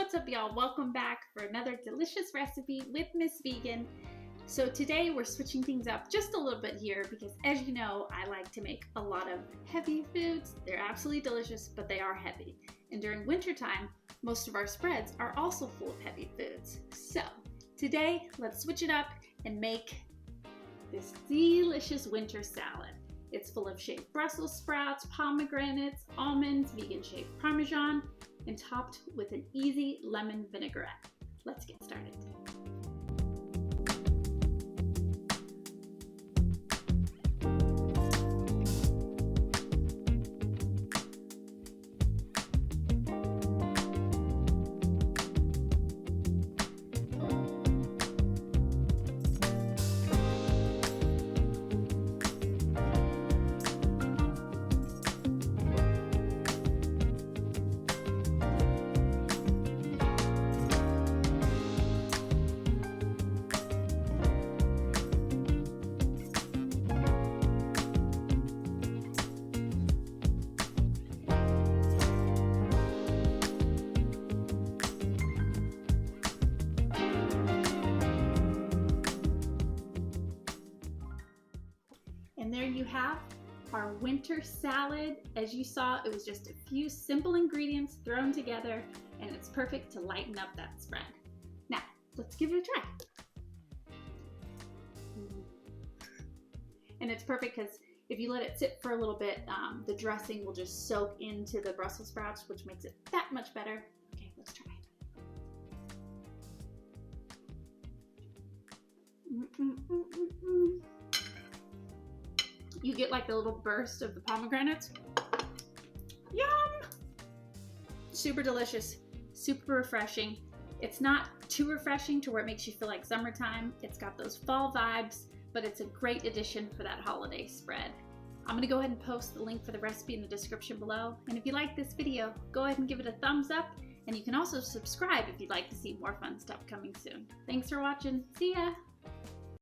What's up, y'all? Welcome back for another delicious recipe with Miss Vegan. So today we're switching things up just a little bit here because, as you know, I like to make a lot of heavy foods. They're absolutely delicious, but they are heavy. And during wintertime, most of our spreads are also full of heavy foods. So today, let's switch it up and make this delicious winter salad. It's full of shaved Brussels sprouts, pomegranates, almonds, vegan shaved parmesan, and topped with an easy lemon vinaigrette. Let's get started. And there you have our winter salad. As you saw, it was just a few simple ingredients thrown together, and it's perfect to lighten up that spread. Now, let's give it a try. And it's perfect because if you let it sit for a little bit, the dressing will just soak into the Brussels sprouts, which makes it that much better. Okay, let's try it. You get like the little burst of the pomegranates. Yum! Super delicious, super refreshing. It's not too refreshing to where it makes you feel like summertime. It's got those fall vibes, but it's a great addition for that holiday spread. I'm gonna go ahead and post the link for the recipe in the description below. And if you like this video, go ahead and give it a thumbs up. And you can also subscribe if you'd like to see more fun stuff coming soon. Thanks for watching. See ya!